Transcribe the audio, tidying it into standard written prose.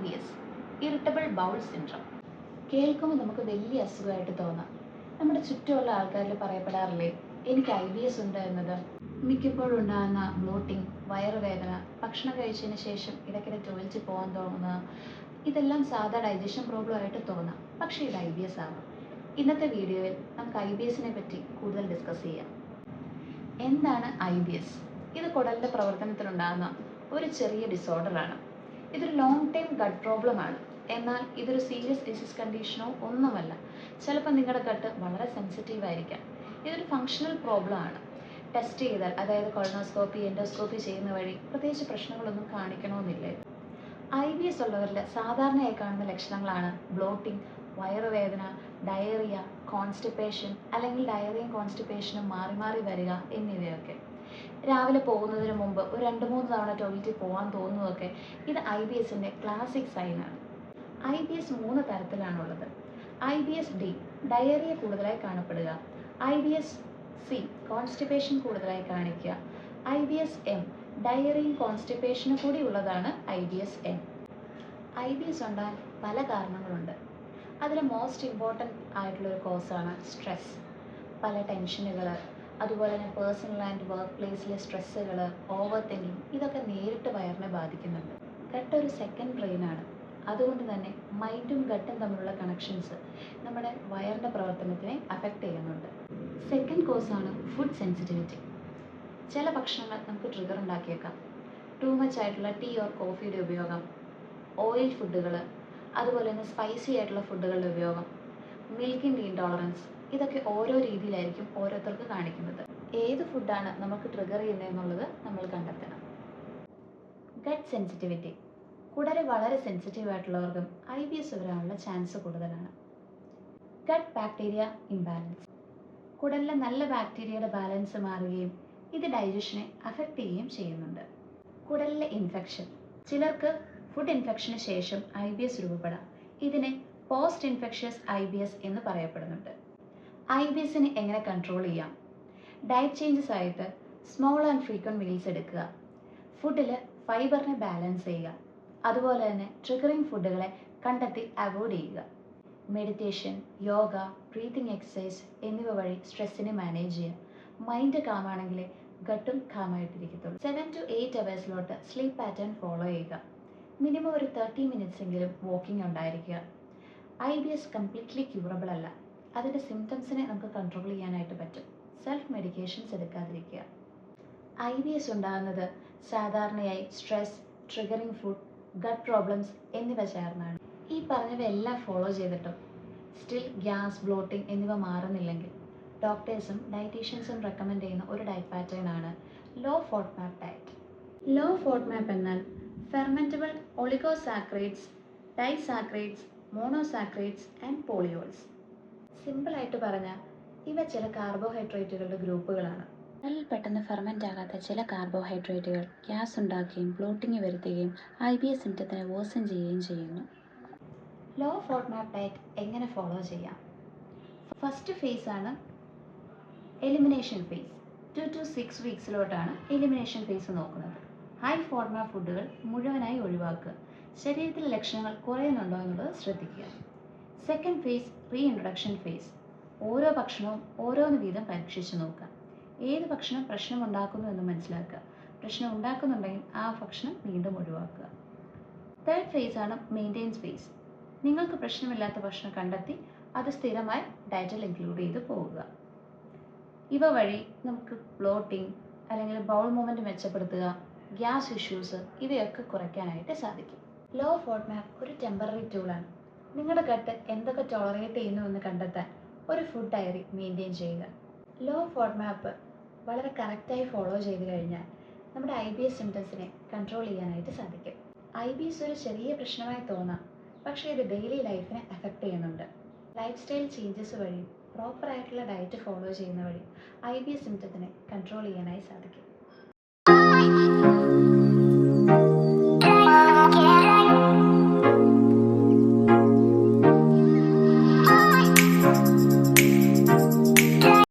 IBS, irritable bowl syndrome. കേൾക്കുമ്പോൾ നമുക്ക് വലിയ അസുഖമായിട്ട് തോന്നാം. നമ്മുടെ ചുറ്റുമുള്ള ആൾക്കാരിൽ പറയപ്പെടാറില്ലേ, എനിക്ക് IBS ഉണ്ട് എന്നത്. മിക്കപ്പോഴും ഉണ്ടാകുന്ന ബ്ലോട്ടിംഗ്, വയറുവേദന, ഭക്ഷണം കഴിച്ചതിന് ശേഷം ഇടയ്ക്കിടെ ടോയ്ലറ്റിൽ പോകാൻ തോന്നുക, ഇതെല്ലാം സാധാ ഡൈജഷൻ പ്രോബ്ലം ആയിട്ട് തോന്നാം. പക്ഷേ ഇത് IBS ആവാം. ഇന്നത്തെ വീഡിയോയിൽ നമുക്ക് IBSനെ പറ്റി കൂടുതൽ ഡിസ്കസ് ചെയ്യാം. എന്താണ് IBS? ഇത് കുടലിൻ്റെ പ്രവർത്തനത്തിലുണ്ടാകുന്ന ഒരു ചെറിയ ഡിസോർഡറാണ്. ഇതൊരു ലോങ് ടൈം ഗട്ട് പ്രോബ്ലമാണ്. എന്നാൽ ഇതൊരു സീരിയസ് ഡിസീസ് കണ്ടീഷനോ ഒന്നുമല്ല. ചിലപ്പോൾ നിങ്ങളുടെ ഗട്ട് വളരെ സെൻസിറ്റീവ് ആയിരിക്കാം. ഇതൊരു ഫങ്ഷണൽ പ്രോബ്ലം ആണ്. ടെസ്റ്റ് ചെയ്താൽ, അതായത് കൊളോണോസ്കോപ്പി, എൻഡോസ്കോപ്പി ചെയ്യുന്ന വഴി പ്രത്യേകിച്ച് പ്രശ്നങ്ങളൊന്നും കാണിക്കണമെന്നില്ല. IBS ഉള്ളവരിൽ സാധാരണയായി കാണുന്ന ലക്ഷണങ്ങളാണ് ബ്ലോട്ടിംഗ്, വയറുവേദന, ഡയറിയ, കോൺസ്റ്റിപ്പേഷൻ അല്ലെങ്കിൽ ഡയറിയയും കോൺസ്റ്റിപ്പേഷനും മാറി മാറി വരിക എന്നിവയൊക്കെ. രാവിലെ പോകുന്നതിന് മുമ്പ് ഒരു 2-3 തവണ ടോയ്ലറ്റിൽ പോകാൻ തോന്നുന്നതൊക്കെ ഇത് IBSൻ്റെ ക്ലാസിക് സൈനാണ്. IBS 3 തരത്തിലാണുള്ളത്. IBS D, ഡയറിയ കൂടുതലായി കാണപ്പെടുക. IBS C, കോൺസ്റ്റിപ്പേഷൻ കൂടുതലായി കാണിക്കുക. IBS M, ഡയറിയും കോൺസ്റ്റിപ്പേഷനും കൂടി ഉള്ളതാണ് IBS M. IBS ഉണ്ടാകാൻ പല കാരണങ്ങളുണ്ട്. അതിൽ മോസ്റ്റ് ഇമ്പോർട്ടൻ്റ് ആയിട്ടുള്ളൊരു കോസാണ് സ്ട്രെസ്. പല ടെൻഷനുകൾ, അതുപോലെ തന്നെ പേഴ്സണൽ ആൻഡ് വർക്ക് പ്ലേസിലെ സ്ട്രെസ്സുകൾ, ഓവർ തിങ്കിങ്, ഇതൊക്കെ നേരിട്ട് വയറിനെ ബാധിക്കുന്നുണ്ട്. ഗട്ട് ഒരു സെക്കൻഡ് ബ്രെയിനാണ്. അതുകൊണ്ട് തന്നെ മൈൻഡും ഗട്ടും തമ്മിലുള്ള കണക്ഷൻസ് നമ്മുടെ വയറിൻ്റെ പ്രവർത്തനത്തിനെ അഫക്റ്റ് ചെയ്യുന്നുണ്ട്. സെക്കൻഡ് കോസാണ് ഫുഡ് സെൻസിറ്റിവിറ്റി. ചില ഭക്ഷണങ്ങൾ നമുക്ക് ട്രിഗർ ഉണ്ടാക്കിയേക്കാം. ടൂ മച്ച് ആയിട്ടുള്ള ടീ ഓർ കോഫിയുടെ ഉപയോഗം, ഓയിൽ ഫുഡുകൾ, അതുപോലെ തന്നെ സ്പൈസി ആയിട്ടുള്ള ഫുഡുകളുടെ ഉപയോഗം, മിൽക്കിൻ്റെ ഇൻടോളറൻസ്, ഇതൊക്കെ ഓരോ രീതിയിലായിരിക്കും ഓരോരുത്തർക്ക് കാണിക്കുന്നത്. ഏത് ഫുഡാണ് നമുക്ക് ട്രിഗർ ചെയ്യുന്നതെന്നുള്ളത് നമ്മൾ കണ്ടെത്തണം. Gut sensitivity. കുടല് വളരെ സെൻസിറ്റീവ് ആയിട്ടുള്ളവർക്കും IBS വരാനുള്ള ചാൻസ് കൂടുതലാണ്. Gut bacteria imbalance. കുടലിലെ നല്ല ബാക്ടീരിയയുടെ ബാലൻസ് മാറുകയും ഇത് ഡൈജഷനെ അഫക്റ്റ് ചെയ്യുകയും ചെയ്യുന്നുണ്ട്. കുടലിലെ ഇൻഫെക്ഷൻ. ചിലർക്ക് ഫുഡ് ഇൻഫെക്ഷന് ശേഷം IBS രൂപപ്പെടാം. ഇതിനെ പോസ്റ്റ് ഇൻഫെക്ഷ്യസ് IBS എന്ന് പറയപ്പെടുന്നുണ്ട്. IBSനെ എങ്ങനെ കൺട്രോൾ ചെയ്യാം? ഡയറ്റ് ചേഞ്ചസ് ആയിട്ട് സ്മോൾ ആൻഡ് ഫ്രീക്വൻറ്റ് മീൽസ് എടുക്കുക. ഫുഡിൽ ഫൈബറിനെ ബാലൻസ് ചെയ്യുക. അതുപോലെ തന്നെ ട്രിഗറിങ് ഫുഡുകളെ കണ്ടെത്തി അവോയ്ഡ് ചെയ്യുക. മെഡിറ്റേഷൻ, യോഗ, ബ്രീത്തിങ് എക്സസൈസ് എന്നിവ വഴി സ്ട്രെസ്സിനെ മാനേജ് ചെയ്യുക. മൈൻഡ് കാമാണെങ്കിലേ ഗട്ടും കാമായിട്ടിരിക്കത്തുള്ളൂ. 7 to 8 hours sleep pattern follow ചെയ്യുക. മിനിമം ഒരു 30 minutes എങ്കിലും വാക്കിംഗ് ഉണ്ടായിരിക്കുക. IBS കംപ്ലീറ്റ്ലി ക്യൂറബിൾ അല്ല. അതിൻ്റെ സിംറ്റംസിനെ നമുക്ക് കൺട്രോൾ ചെയ്യാനായിട്ട് പറ്റും. Self medications എടുക്കാതിരിക്കുക. IBS ഉണ്ടാകുന്നത് സാധാരണയായി stress, triggering food, gut problems എന്നിവ ചേർന്നാണ്. ഈ പറഞ്ഞവയെല്ലാം ഫോളോ ചെയ്തിട്ടും സ്റ്റിൽ ഗ്യാസ്, ബ്ലോട്ടിംഗ് എന്നിവ മാറുന്നില്ലെങ്കിൽ ഡോക്ടേഴ്സും ഡയറ്റീഷ്യൻസും റെക്കമെൻഡ് ചെയ്യുന്ന ഒരു ഡയറ്റ് പാറ്റേൺ ആണ് low FODMAP diet. Low FODMAP എന്നാൽ fermentable oligosaccharides, disaccharides, monosaccharides and polyols. സിമ്പിളായിട്ട് പറഞ്ഞാൽ ഇവ ചില കാർബോഹൈഡ്രേറ്റുകളുടെ ഗ്രൂപ്പുകളാണ്. കടലിൽ പെട്ടെന്ന് ഫെർമെൻ്റ് ആകാത്ത ചില കാർബോഹൈഡ്രേറ്റുകൾ ഗ്യാസ് ഉണ്ടാക്കുകയും ബ്ലോട്ടിംഗ് വരുത്തുകയും IBS സിംറ്റത്തിനെ വേഴ്സൺ ചെയ്യുകയും ചെയ്യുന്നു. ലോ ഫോഡ്മാപ്പ് ഡയറ്റ് എങ്ങനെ ഫോളോ ചെയ്യാം? ഫസ്റ്റ് ഫേസ് ആണ് എലിമിനേഷൻ ഫേസ്. 2 to 6 weeksലോട്ടാണ് എലിമിനേഷൻ ഫേസ് നോക്കുന്നത്. ഹൈ ഫോഡ്മാപ്പ് ഫുഡുകൾ മുഴുവനായി ഒഴിവാക്കുക. ശരീരത്തിലെ ലക്ഷണങ്ങൾ കുറയുന്നുണ്ടോ എന്നുള്ളത് ശ്രദ്ധിക്കുക. Second phase reintroduction phase. ഓരോ ഭക്ഷണവും ഓരോന്ന് വീതം പരീക്ഷിച്ച് നോക്കുക. ഏത് ഭക്ഷണം പ്രശ്നം ഉണ്ടാക്കുന്നു എന്ന് മനസ്സിലാക്കുക. പ്രശ്നം ഉണ്ടാക്കുന്നുണ്ടെങ്കിൽ ആ ഭക്ഷണം വീണ്ടും ഒഴിവാക്കുക. തേർഡ് ഫേസ് ആണ് മെയിൻ്റെനൻസ് ഫേസ്. നിങ്ങൾക്ക് പ്രശ്നമില്ലാത്ത ഭക്ഷണം കണ്ടെത്തി അത് സ്ഥിരമായി ഡയറ്റിൽ ഇൻക്ലൂഡ് ചെയ്ത് പോവുക. ഇവ വഴി നമുക്ക് ബ്ലോട്ടിംഗ് അല്ലെങ്കിൽ ബൗൾ മൂവ്മെൻറ്റ് മെച്ചപ്പെടുത്തുക, ഗ്യാസ് ഇഷ്യൂസ് ഇവയൊക്കെ കുറയ്ക്കാനായിട്ട് സാധിക്കും. ലോ ഫോഡ്മാപ്പ് ഒരു ടെമ്പററി ടൂളാണ്. നിങ്ങളുടെ ഗട്ട് എന്തൊക്കെ ടോളറേറ്റ് ചെയ്യുന്നു എന്ന് കണ്ടെത്താൻ ഒരു ഫുഡ് ഡയറി മെയിൻറ്റെയിൻ ചെയ്യുക. ലോ ഫോഡ്മാപ്പ് വളരെ കറക്റ്റായി ഫോളോ ചെയ്ത് കഴിഞ്ഞാൽ നമ്മുടെ IBS സിംറ്റംസിനെ കൺട്രോൾ ചെയ്യാനായിട്ട് സാധിക്കും. IBS ഒരു ചെറിയ പ്രശ്നമായി തോന്നാം, പക്ഷേ ഇത് ഡെയിലി ലൈഫിനെ അഫക്റ്റ് ചെയ്യുന്നുണ്ട്. ലൈഫ് സ്റ്റൈൽ ചേഞ്ചസ് വഴി, പ്രോപ്പറായിട്ടുള്ള ഡയറ്റ് ഫോളോ ചെയ്യുന്ന വഴി IBS സിംറ്റത്തിനെ കൺട്രോൾ ചെയ്യാനായി സാധിക്കും.